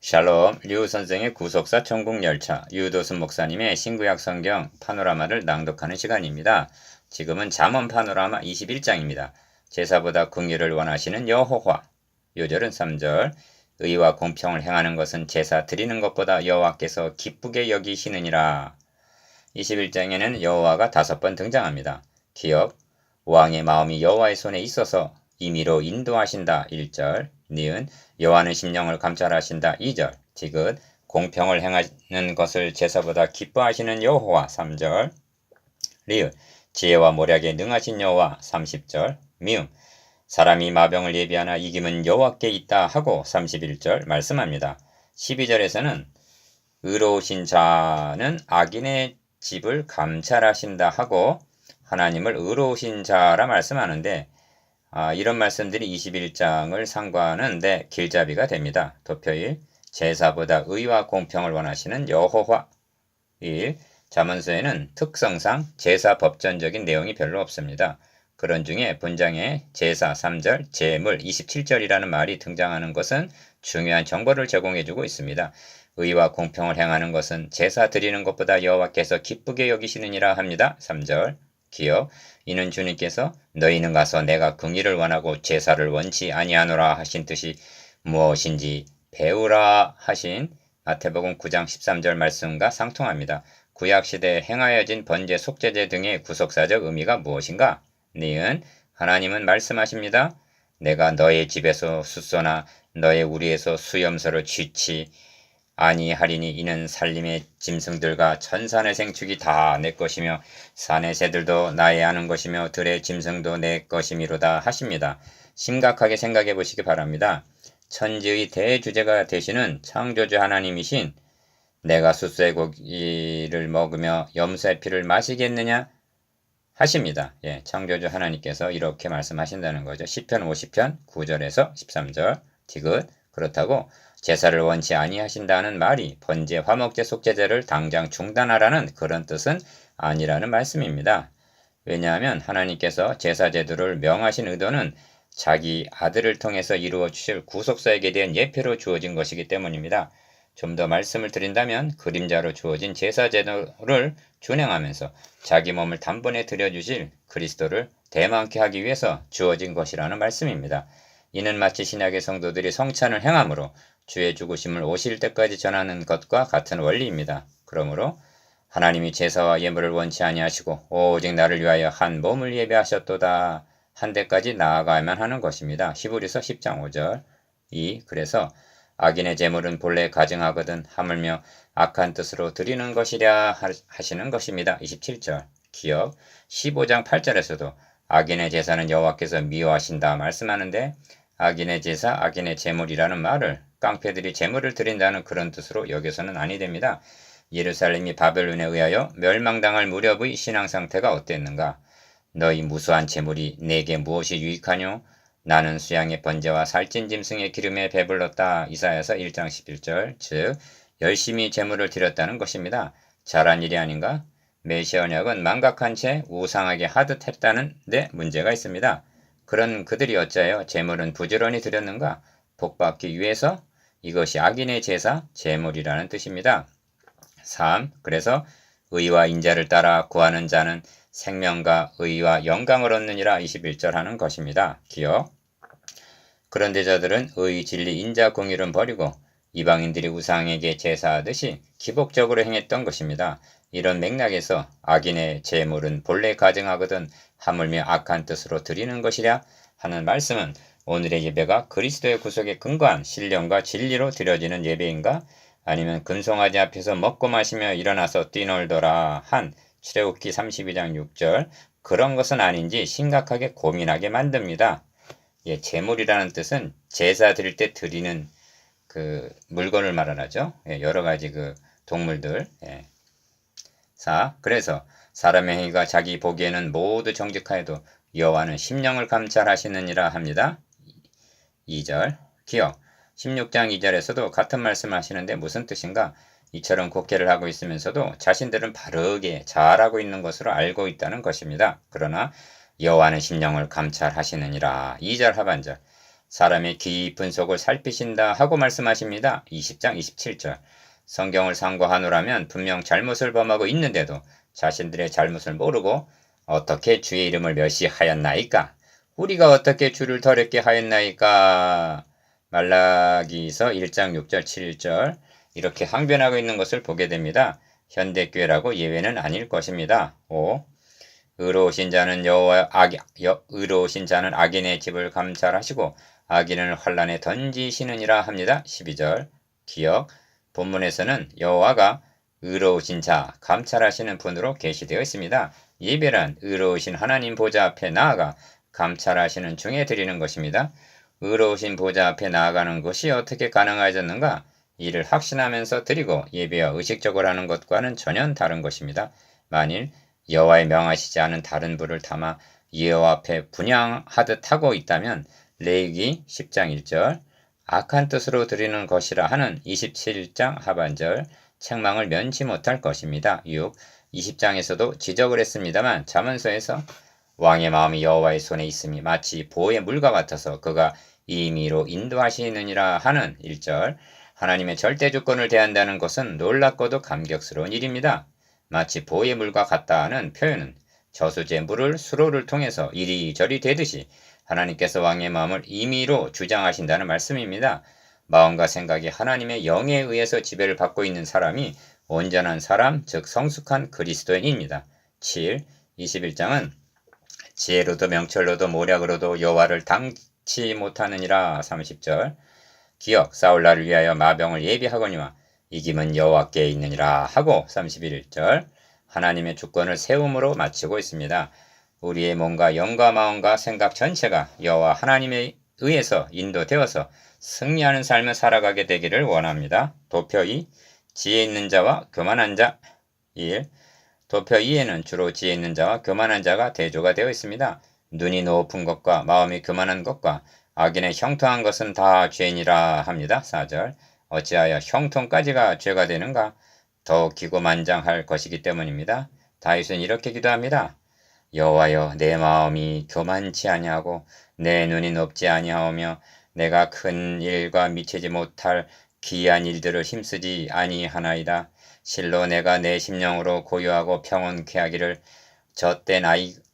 샬롬, 류 선생의 구속사 천국열차, 유도순 목사님의 신구약 성경 파노라마를 낭독하는 시간입니다. 지금은 잠언 파노라마 21장입니다. 제사보다 긍휼을 원하시는 여호와. 요절은 3절. 의와 공평을 행하는 것은 제사 드리는 것보다 여호와께서 기쁘게 여기시느니라. 21장에는 여호와가 5번 등장합니다. 기억, 왕의 마음이 여호와의 손에 있어서 임의로 인도하신다. 1절. 니은, 여호와는 심령을 감찰하신다. 2절. 디귿, 공평을 행하는 것을 제사보다 기뻐하시는 여호와. 3절. 리을, 지혜와 모략에 능하신 여호와. 30절. 미음, 사람이 마병을 예비하나 이김은 여호와께 있다 하고 31절 말씀합니다. 12절에서는 의로우신 자는 악인의 집을 감찰하신다 하고 하나님을 의로우신 자라 말씀하는데 이런 말씀들이 21장을 상고하는데 길잡이가 됩니다. 도표일, 제사보다 의와 공평을 원하시는 여호와. 1. 잠언서에는 특성상 제사 법전적인 내용이 별로 없습니다. 그런 중에 본장에 제사 3절, 제물 27절이라는 말이 등장하는 것은 중요한 정보를 제공해주고 있습니다. 의와 공평을 행하는 것은 제사 드리는 것보다 여호와께서 기쁘게 여기시느니라 합니다. 3절. 기억, 이는 주님께서 너희는 가서 내가 긍휼을 원하고 제사를 원치 아니하노라 하신 뜻이 무엇인지 배우라 하신 마태복음 9장 13절 말씀과 상통합니다. 구약시대에 행하여진 번제 속죄제 등의 구속사적 의미가 무엇인가? 니은, 하나님은 말씀하십니다. 내가 너의 집에서 숫소나 너의 우리에서 수염소를 취치 아니하리니 이는 산림의 짐승들과 천산의 생축이 다 내 것이며 산의 새들도 나의 아는 것이며 들의 짐승도 내 것이미로다 하십니다. 심각하게 생각해 보시기 바랍니다. 천지의 대주제가 되시는 창조주 하나님이신 내가 숫소의 고기를 먹으며 염소의 피를 마시겠느냐 하십니다. 창조주 하나님께서 이렇게 말씀하신다는 거죠. 시편 50편 9절에서 13절. 디귿, 그렇다고 제사를 원치 아니하신다는 말이 번제, 화목제, 속죄제를 당장 중단하라는 그런 뜻은 아니라는 말씀입니다. 왜냐하면 하나님께서 제사 제도를 명하신 의도는 자기 아들을 통해서 이루어 주실 구속사에게 대한 예표로 주어진 것이기 때문입니다. 좀 더 말씀을 드린다면 그림자로 주어진 제사 제도를 준행하면서 자기 몸을 단번에 드려주실 그리스도를 대만케 하기 위해서 주어진 것이라는 말씀입니다. 이는 마치 신약의 성도들이 성찬을 행함으로 주의 죽으심을 오실 때까지 전하는 것과 같은 원리입니다. 그러므로 하나님이 제사와 예물을 원치 아니하시고 오직 나를 위하여 한 몸을 예배하셨도다 한 데까지 나아가야만 하는 것입니다. 히브리서 10장 5절. 그래서 악인의 제물은 본래 가증하거든 하물며 악한 뜻으로 드리는 것이랴 하시는 것입니다. 27절. 기억, 15장 8절에서도 악인의 제사는 여호와께서 미워하신다 말씀하는데 악인의 제사, 악인의 제물이라는 말을 깡패들이 제물을 드린다는 그런 뜻으로 여겨서는 아니 됩니다. 예루살렘이 바벨론에 의하여 멸망당할 무렵의 신앙 상태가 어땠는가? 너희 무수한 제물이 내게 무엇이 유익하뇨? 나는 수양의 번제와 살찐 짐승의 기름에 배불렀다. 이사야서 1장 11절. 즉 열심히 제물을 드렸다는 것입니다. 잘한 일이 아닌가? 메시아 언약은 망각한 채 우상하게 하듯 했다는 데 문제가 있습니다. 그런 그들이 어찌하여 제물은 부지런히 드렸는가? 복받기 위해서? 이것이 악인의 제사, 제물이라는 뜻입니다. 3. 그래서 의와 인자를 따라 구하는 자는 생명과 의와 영광을 얻느니라 21절 하는 것입니다. 기억. 그런데 저들은 의, 진리, 인자, 공의를 버리고 이방인들이 우상에게 제사하듯이 기복적으로 행했던 것입니다. 이런 맥락에서 악인의 제물은 본래 가증하거든 하물며 악한 뜻으로 드리는 것이랴 하는 말씀은 오늘의 예배가 그리스도의 구속에 근거한 신령과 진리로 드려지는 예배인가? 아니면 금송아지 앞에서 먹고 마시며 일어나서 뛰놀더라 한 출애굽기 32장 6절 그런 것은 아닌지 심각하게 고민하게 만듭니다. 제물이라는 뜻은 제사 드릴 때 드리는 그 물건을 말하죠. 여러 가지 그 동물들. 4. 그래서 사람의 행위가 자기 보기에는 모두 정직하여도 여호와는 심령을 감찰하시느니라 합니다. 2절. 기억. 16장 2절에서도 같은 말씀을 하시는데 무슨 뜻인가? 이처럼 곡해를 하고 있으면서도 자신들은 바르게 잘하고 있는 것으로 알고 있다는 것입니다. 그러나 여호와는 심령을 감찰하시느니라. 2절 하반절. 사람의 깊은 속을 살피신다 하고 말씀하십니다. 20장 27절. 성경을 상고하노라면 분명 잘못을 범하고 있는데도 자신들의 잘못을 모르고 어떻게 주의 이름을 멸시하였나이까? 우리가 어떻게 주를 더럽게 하였나이까? 말라기서 1장 6절 7절 이렇게 항변하고 있는 것을 보게 됩니다. 현대교회라고 예외는 아닐 것입니다. 5. 의로우신 자는 의로우신 자는 악인의 집을 감찰하시고 악인을 환란에 던지시느니라 합니다. 12절. 기억. 본문에서는 여호와가 의로우신 자, 감찰하시는 분으로 계시되어 있습니다. 예배란 의로우신 하나님 보좌 앞에 나아가 감찰하시는 중에 드리는 것입니다. 의로우신 보좌 앞에 나아가는 것이 어떻게 가능하였는가? 이를 확신하면서 드리고 예배와 의식적으로 하는 것과는 전혀 다른 것입니다. 만일 여호와의 명하시지 않은 다른 불을 담아 여호와 앞에 분향하듯 하고 있다면 레위기 10장 1절 악한 뜻으로 드리는 것이라 하는 27장 하반절 책망을 면치 못할 것입니다. 6. 20장에서도 지적을 했습니다만 잠언서에서 왕의 마음이 여호와의 손에 있음이 마치 보의 물과 같아서 그가 임의로 인도하시느니라 하는 1절 하나님의 절대 주권을 대한다는 것은 놀랍고도 감격스러운 일입니다. 마치 보의 물과 같다는 표현은 저수지의 물을 수로를 통해서 이리저리 되듯이 하나님께서 왕의 마음을 임의로 주장하신다는 말씀입니다. 마음과 생각이 하나님의 영에 의해서 지배를 받고 있는 사람이 온전한 사람, 즉 성숙한 그리스도인입니다. 7. 21장은 지혜로도 명철로도 모략으로도 여호와를 당치 못하느니라 30절 기억 사울나를 위하여 마병을 예비하거니와 이김은 여호와께 있느니라 하고 31절 하나님의 주권을 세움으로 마치고 있습니다. 우리의 몸과 영과 마음과 생각 전체가 여호와 하나님에 의해서 인도되어서 승리하는 삶을 살아가게 되기를 원합니다. 도표 2. 지혜 있는 자와 교만한 자 1. 도표 2에는 주로 지혜 있는 자와 교만한 자가 대조가 되어 있습니다. 눈이 높은 것과 마음이 교만한 것과 악인의 형통한 것은 다 죄니라 합니다. 4절 어찌하여 형통까지가 죄가 되는가? 더욱 기고만장할 것이기 때문입니다. 다윗은 이렇게 기도합니다. 여호와여 내 마음이 교만치 아니하고 내 눈이 높지 아니하오며 내가 큰 일과 미치지 못할 기이한 일들을 힘쓰지 아니하나이다. 실로 내가 내 심령으로 고요하고 평온케 하기를 젖된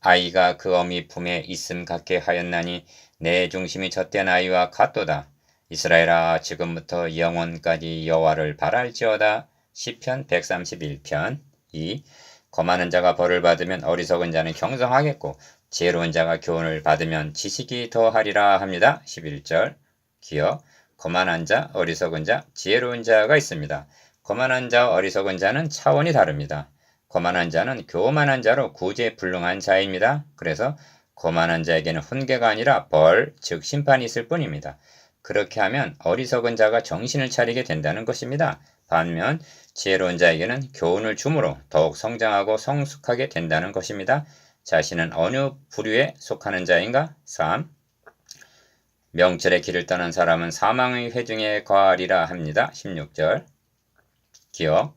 아이가 그 어미 품에 있음 같게 하였나니 내 중심이 젖된 아이와 같도다. 이스라엘아 지금부터 영원까지 여호와를 바랄지어다. 시편 131편 2. 거만한 자가 벌을 받으면 어리석은 자는 경성하겠고 지혜로운 자가 교훈을 받으면 지식이 더하리라 합니다. 11절 기억 거만한 자, 어리석은 자, 지혜로운 자가 있습니다. 거만한 자와 어리석은 자는 차원이 다릅니다. 거만한 자는 교만한 자로 구제불능한 자입니다. 그래서 거만한 자에게는 훈계가 아니라 벌, 즉 심판이 있을 뿐입니다. 그렇게 하면 어리석은 자가 정신을 차리게 된다는 것입니다. 반면 지혜로운 자에게는 교훈을 주므로 더욱 성장하고 성숙하게 된다는 것입니다. 자신은 어느 부류에 속하는 자인가? 3. 명철의 길을 떠난 사람은 사망의 회중에 거하리라 합니다. 16절 기억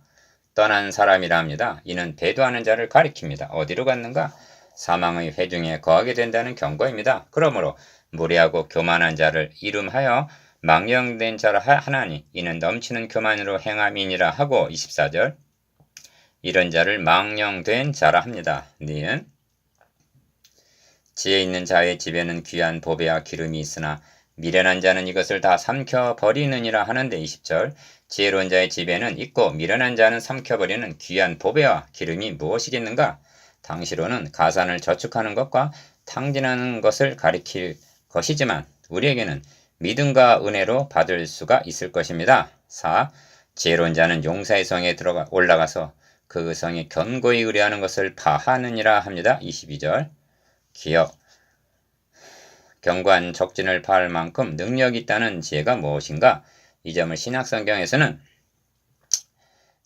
떠난 사람이라 합니다. 이는 배도하는 자를 가리킵니다. 어디로 갔는가? 사망의 회중에 거하게 된다는 경고입니다. 그러므로 무례하고 교만한 자를 이름하여 망령된 자라 하나니 이는 넘치는 교만으로 행함이니라 하고 24절 이런 자를 망령된 자라 합니다. 니은 지혜 있는 자의 집에는 귀한 보배와 기름이 있으나 미련한 자는 이것을 다 삼켜버리느니라 하는데 20절 지혜로운 자의 집에는 있고 미련한 자는 삼켜버리는 귀한 보배와 기름이 무엇이겠는가? 당시로는 가산을 저축하는 것과 탕진하는 것을 가리킬 것이지만 우리에게는 믿음과 은혜로 받을 수가 있을 것입니다. 4. 지혜로운 자는 용사의 성에 올라가서 그 성에 견고히 의뢰하는 것을 파하느니라 합니다. 22절 기억 견고한 적진을 파할 만큼 능력이 있다는 지혜가 무엇인가? 이 점을 신약성경에서는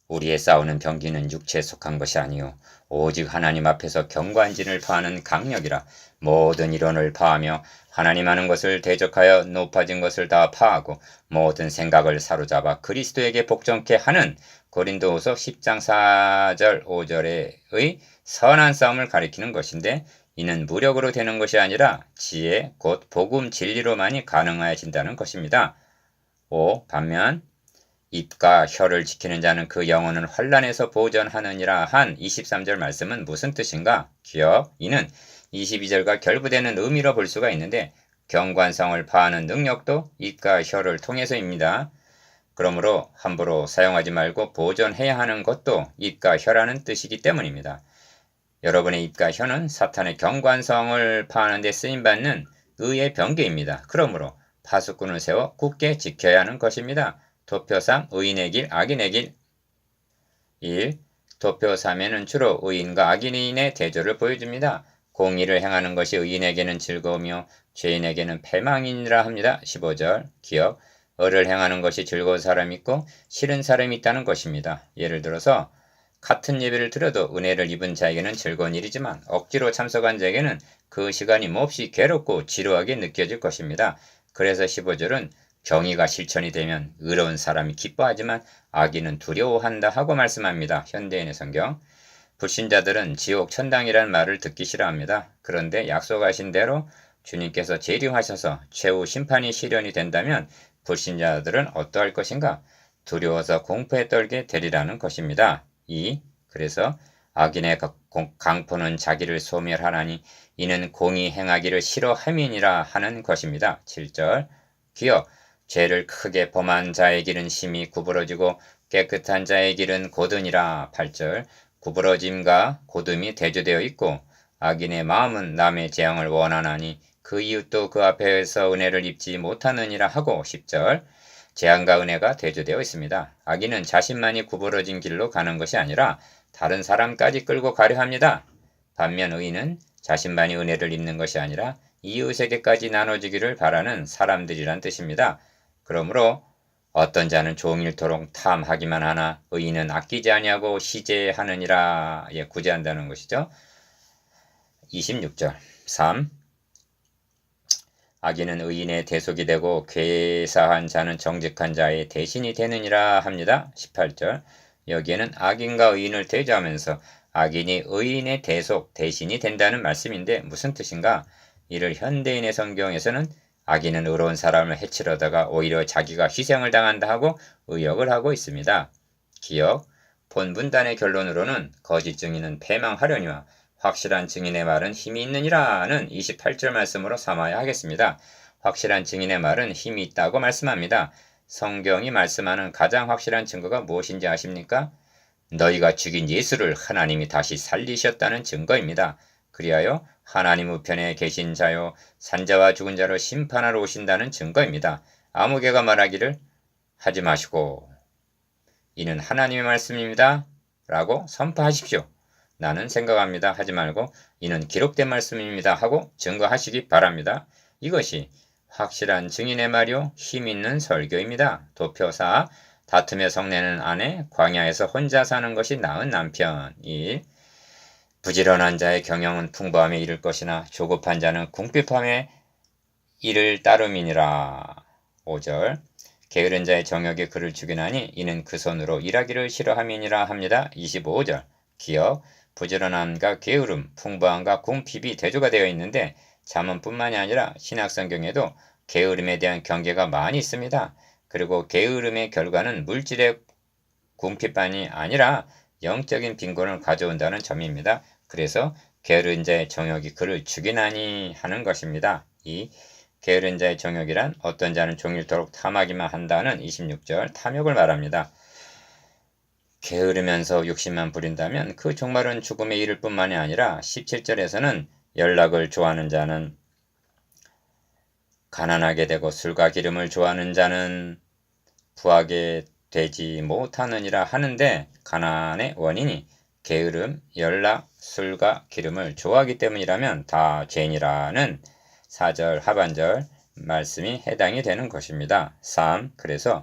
우리의 싸우는 병기는 육체에 속한 것이 아니요 오직 하나님 앞에서 견고한 진을 파하는 강력이라 모든 이론을 파하며 하나님 하는 것을 대적하여 높아진 것을 다 파하고 모든 생각을 사로잡아 그리스도에게 복종케 하는 고린도후서 10장 4절 5절의 선한 싸움을 가리키는 것인데 이는 무력으로 되는 것이 아니라 지혜 곧 복음 진리로만이 가능하여진다는 것입니다. 5. 반면 입과 혀를 지키는 자는 그 영혼은 환난에서 보전하느니라 한 23절 말씀은 무슨 뜻인가? 기억. 이는 22절과 결부되는 의미로 볼 수가 있는데 경관성을 파하는 능력도 입과 혀를 통해서입니다. 그러므로 함부로 사용하지 말고 보존해야 하는 것도 입과 혀라는 뜻이기 때문입니다. 여러분의 입과 혀는 사탄의 경관성을 파하는 데 쓰임받는 의의 병기입니다. 그러므로 파수꾼을 세워 굳게 지켜야 하는 것입니다. 도표 3. 의인의 길, 악인의 길. 1. 도표 3에는 주로 의인과 악인의 대조를 보여줍니다. 공의를 행하는 것이 의인에게는 즐거우며 죄인에게는 패망이니라 합니다. 15절. 기억. 의를 행하는 것이 즐거운 사람이 있고 싫은 사람이 있다는 것입니다. 예를 들어서 같은 예배를 드려도 은혜를 입은 자에게는 즐거운 일이지만 억지로 참석한 자에게는 그 시간이 몹시 괴롭고 지루하게 느껴질 것입니다. 그래서 15절은 정의가 실천이 되면 의로운 사람이 기뻐하지만 악인은 두려워한다 하고 말씀합니다. 현대인의 성경. 불신자들은 지옥 천당이라는 말을 듣기 싫어합니다. 그런데 약속하신 대로 주님께서 재림하셔서 최후 심판이 실현이 된다면 불신자들은 어떠할 것인가? 두려워서 공포에 떨게 되리라는 것입니다. 2. 그래서 악인의 강포는 자기를 소멸하나니 이는 공의 행하기를 싫어함이니라 하는 것입니다. 7절. 기억. 죄를 크게 범한 자의 길은 심히 구부러지고 깨끗한 자의 길은 곧으니라. 8절. 구부러짐과 곧음이 대조되어 있고 악인의 마음은 남의 재앙을 원하나니 그 이웃도 그 앞에서 은혜를 입지 못하느니라 하고 10절. 재앙과 은혜가 대조되어 있습니다. 악인은 자신만이 구부러진 길로 가는 것이 아니라 다른 사람까지 끌고 가려 합니다. 반면 의인은 자신만이 은혜를 입는 것이 아니라 이웃에게까지 나눠주기를 바라는 사람들이란 뜻입니다. 그러므로 어떤 자는 종일토록 탐하기만 하나 의인은 아끼지 아니하고 시제하느니라. 구제한다는 것이죠. 26절. 3. 악인은 의인의 대속이 되고 괴사한 자는 정직한 자의 대신이 되느니라 합니다. 18절. 여기에는 악인과 의인을 대조하면서 악인이 의인의 대속, 대신이 된다는 말씀인데 무슨 뜻인가? 이를 현대인의 성경에서는 악인은 의로운 사람을 해치려다가 오히려 자기가 희생을 당한다 하고 의역을 하고 있습니다. 기억. 본문단의 결론으로는 거짓 증인은 패망하려니와 확실한 증인의 말은 힘이 있느니라는 28절 말씀으로 삼아야 하겠습니다. 확실한 증인의 말은 힘이 있다고 말씀합니다. 성경이 말씀하는 가장 확실한 증거가 무엇인지 아십니까? 너희가 죽인 예수를 하나님이 다시 살리셨다는 증거입니다. 그리하여 하나님 우편에 계신 자요 산자와 죽은 자를 심판하러 오신다는 증거입니다. 아무개가 말하기를 하지 마시고 이는 하나님의 말씀입니다. 라고 선포하십시오. 나는 생각합니다. 하지 말고 이는 기록된 말씀입니다. 하고 증거하시기 바랍니다. 이것이 확실한 증인의 말이요 힘있는 설교입니다. 도표 4. 다툼의 성내는 아내, 광야에서 혼자 사는 것이 나은 남편. 1. 부지런한 자의 경영은 풍부함에 이를 것이나 조급한 자는 궁핍함에 이를 따름이니라. 5절. 게으른 자의 정욕이 그를 죽이나니 이는 그 손으로 일하기를 싫어함이니라 합니다. 25절. 기억. 부지런함과 게으름, 풍부함과 궁핍이 대조가 되어 있는데 잠언뿐만이 아니라 신약성경에도 게으름에 대한 경계가 많이 있습니다. 그리고 게으름의 결과는 물질의 궁핍만이 아니라 영적인 빈곤을 가져온다는 점입니다. 그래서 게으른 자의 정욕이 그를 죽이나니 하는 것입니다. 이 게으른 자의 정욕이란 어떤 자는 종일토록 탐하기만 한다는 26절 탐욕을 말합니다. 게으르면서 욕심만 부린다면 그 종말은 죽음에 이를 뿐만이 아니라 17절에서는 연락을 좋아하는 자는 가난하게 되고 술과 기름을 좋아하는 자는 부하게 되지 못하느니라 하는데 가난의 원인이 게으름, 연락, 술과 기름을 좋아하기 때문이라면 다 죄인이라는 4절 하반절 말씀이 해당이 되는 것입니다. 3. 그래서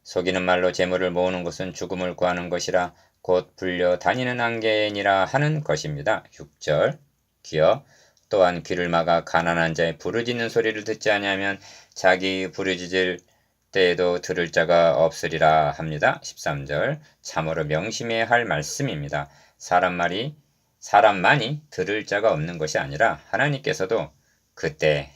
속이는 말로 재물을 모으는 것은 죽음을 구하는 것이라 곧 불려 다니는 안개니라 하는 것입니다. 6절 기억. 또한 귀를 막아 가난한 자의 부르짖는 소리를 듣지 아니하면 자기 부르짖을 때에도 들을 자가 없으리라 합니다. 13절 참으로 명심해야 할 말씀입니다. 사람 말이 사람만이 들을 자가 없는 것이 아니라 하나님께서도 그때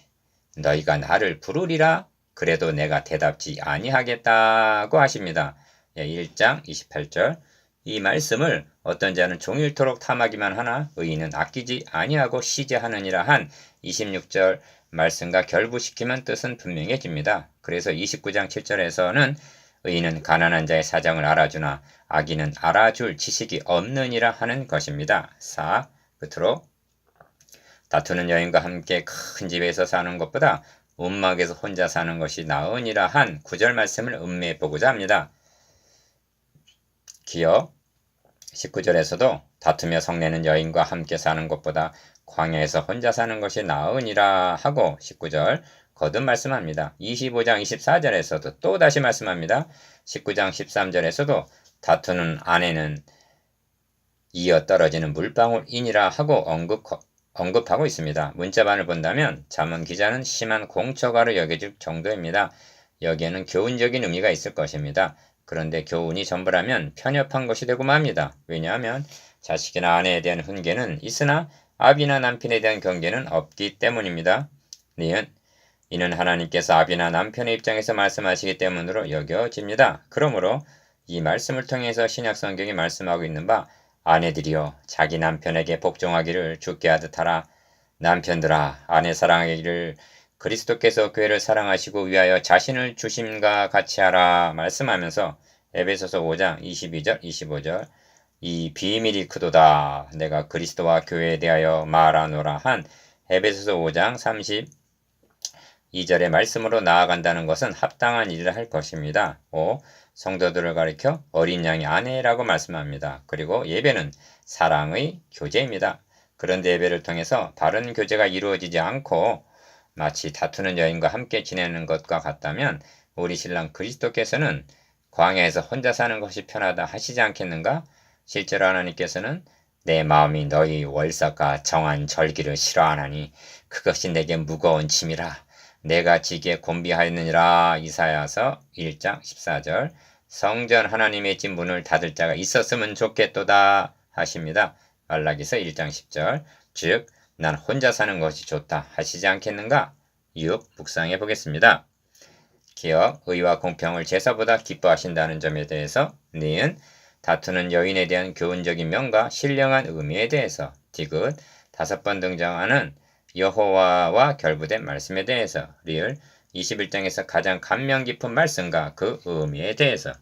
너희가 나를 부르리라 그래도 내가 대답지 아니하겠다고 하십니다. 1장 28절. 이 말씀을 어떤 자는 종일토록 탐하기만 하나 의인은 아끼지 아니하고 시제하느니라 한 26절 말씀과 결부시키면 뜻은 분명해집니다. 그래서 29장 7절에서는 의인은 가난한 자의 사정을 알아주나 악인은 알아줄 지식이 없느니라 하는 것입니다. 4. 끝으로 다투는 여인과 함께 큰 집에서 사는 것보다 움막에서 혼자 사는 것이 나으니라 한 9절 말씀을 음미해 보고자 합니다. 기억 19절에서도 다투며 성내는 여인과 함께 사는 것보다 광야에서 혼자 사는 것이 나으니라 하고 19절 거듭 말씀합니다. 25장 24절에서도 또 다시 말씀합니다. 19장 13절에서도 다투는 아내는 이어 떨어지는 물방울이니라 하고 언급하고 있습니다. 문자반을 본다면 잠언 기자는 심한 공처가로 여겨질 정도입니다. 여기에는 교훈적인 의미가 있을 것입니다. 그런데 교훈이 전부라면 편협한 것이 되고 맙니다. 왜냐하면 자식이나 아내에 대한 훈계는 있으나 아비나 남편에 대한 경계는 없기 때문입니다. 이는 하나님께서 아비나 남편의 입장에서 말씀하시기 때문으로 여겨집니다. 그러므로 이 말씀을 통해서 신약성경이 말씀하고 있는 바 아내들이여 자기 남편에게 복종하기를 주께 하듯 하라. 남편들아 아내 사랑하기를 그리스도께서 교회를 사랑하시고 위하여 자신을 주심과 같이 하라 말씀하면서 에베소서 5장 22절 25절 이 비밀이 크도다 내가 그리스도와 교회에 대하여 말하노라 한 에베소서 5장 32절의 말씀으로 나아간다는 것은 합당한 일을 할 것입니다. 5. 성도들을 가리켜 어린 양의 아내라고 말씀합니다. 그리고 예배는 사랑의 교제입니다. 그런데 예배를 통해서 바른 교제가 이루어지지 않고 마치 다투는 여인과 함께 지내는 것과 같다면 우리 신랑 그리스도께서는 광야에서 혼자 사는 것이 편하다 하시지 않겠는가? 실제로 하나님께서는 내 마음이 너희 월삭과 정한 절기를 싫어하나니 그것이 내게 무거운 짐이라 내가 지게 곤비하였느니라. 이사야서 1장 14절 성전 하나님의 집 문을 닫을 자가 있었으면 좋겠도다 하십니다. 말라기서 1장 10절 즉 난 혼자 사는 것이 좋다 하시지 않겠는가? 6. 묵상해 보겠습니다. 기억, 의와 공평을 제사보다 기뻐하신다는 점에 대해서 니은, 다투는 여인에 대한 교훈적인 면과 신령한 의미에 대해서 디귿, 5번 등장하는 여호와와 결부된 말씀에 대해서 리을, 21장에서 가장 감명 깊은 말씀과 그 의미에 대해서